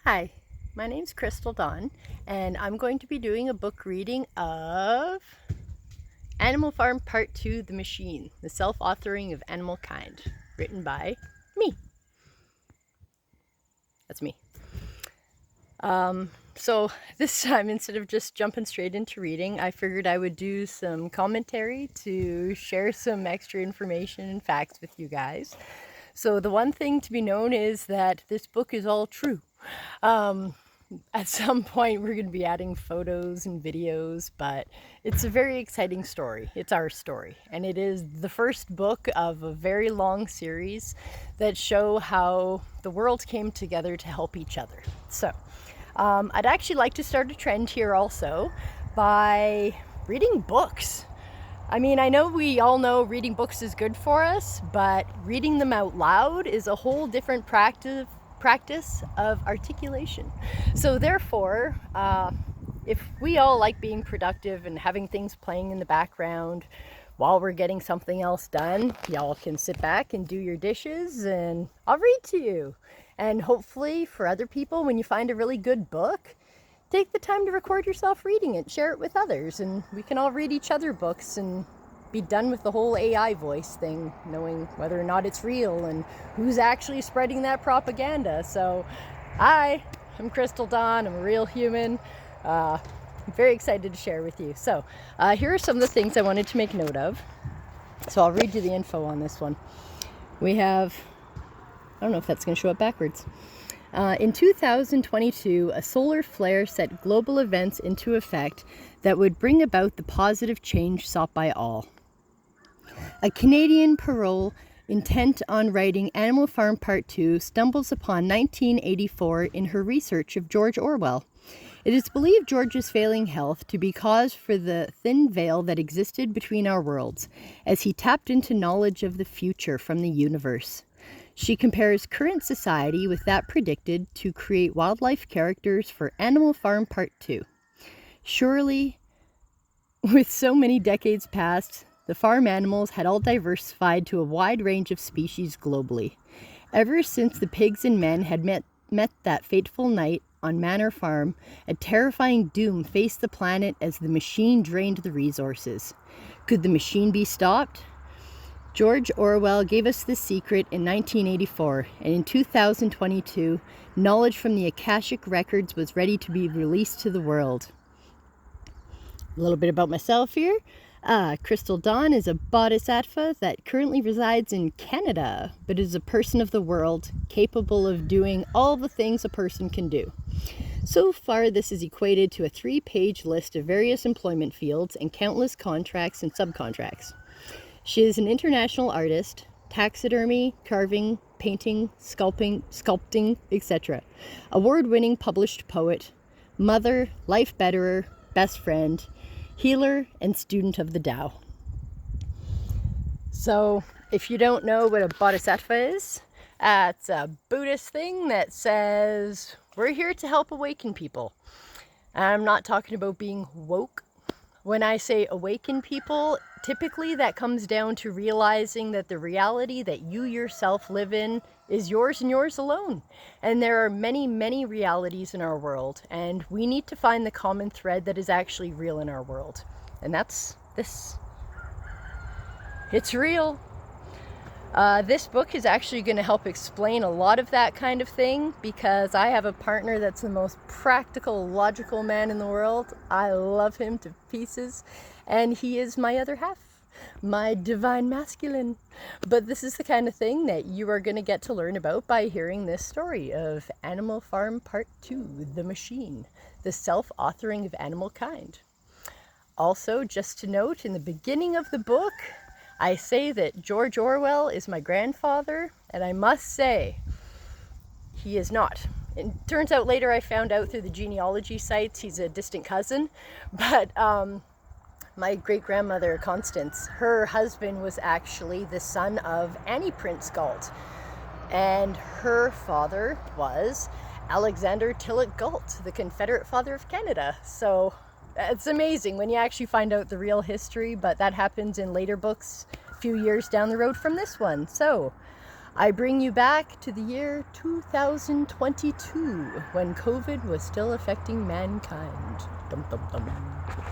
Hi, my name's Crystal Dawn, and I'm going to be doing a book reading of Animal Farm Part 2, The Machine, the Self Authoring of Animalkind, written by me. That's me. So this time, instead of just jumping straight into reading, I figured I would do some commentary to share some extra information and facts with you guys. So the one thing to be known is that this book is all true. At some point we're going to be adding photos and videos, but it's a very exciting story. It's our story, and it is the first book of a very long series that show how the world came together to help each other. So I'd actually like to start a trend here also by reading books. I mean, I know we all know reading books is good for us, but reading them out loud is a whole different practice of articulation. So therefore, if we all like being productive and having things playing in the background while we're getting something else done, y'all can sit back and do your dishes and I'll read to you. And hopefully for other people, when you find a really good book, take the time to record yourself reading it, share it with others, and we can all read each other books and be done with the whole AI voice thing, knowing whether or not it's real and who's actually spreading that propaganda. So, hi, I'm Crystal Dawn. I'm a real human. I'm very excited to share with you. So, here are some of the things I wanted to make note of. So, I'll read you the info on this one. We have, I don't know if that's going to show up backwards. In 2022, a solar flare set global events into effect that would bring about the positive change sought by all. A Canadian parole intent on writing Animal Farm Part 2 stumbles upon 1984 in her research of George Orwell. It is believed George's failing health to be cause for the thin veil that existed between our worlds, as he tapped into knowledge of the future from the universe. She compares current society with that predicted to create wildlife characters for Animal Farm Part 2. Surely, with so many decades past, the farm animals had all diversified to a wide range of species globally. Ever since the pigs and men had met that fateful night on Manor Farm, a terrifying doom faced the planet as the machine drained the resources. Could the machine be stopped? George Orwell gave us this secret in 1984, and in 2022, knowledge from the Akashic Records was ready to be released to the world. A little bit about myself here. Crystal Dawn is a bodhisattva that currently resides in Canada, but is a person of the world, capable of doing all the things a person can do. So far, this is equated to a 3-page list of various employment fields and countless contracts and subcontracts. She is an international artist, taxidermy, carving, painting, sculpting, etc. Award-winning published poet, mother, life betterer, best friend, healer, and student of the Tao. So, if you don't know what a bodhisattva is, it's a Buddhist thing that says we're here to help awaken people. I'm not talking about being woke. When I say awaken people, typically that comes down to realizing that the reality that you yourself live in is yours and yours alone. And there are many, many realities in our world, and we need to find the common thread that is actually real in our world. And that's this. It's real. This book is actually going to help explain a lot of that kind of thing, because I have a partner that's the most practical, logical man in the world. I love him to pieces, and he is my other half, my divine masculine. But this is the kind of thing that you are going to get to learn about by hearing this story of Animal Farm Part 2, The Machine, the Self-Authoring of Animalkind. Also, just to note, in the beginning of the book, I say that George Orwell is my grandfather, and I must say, he is not. It turns out later I found out through the genealogy sites he's a distant cousin, but my great-grandmother Constance, her husband was actually the son of Annie Prince Galt, and her father was Alexander Tillett Galt, the Confederate father of Canada. So it's amazing when you actually find out the real history, but that happens in later books a few years down the road from this one. So I bring you back to the year 2022 when COVID was still affecting mankind. Dum, dum, dum.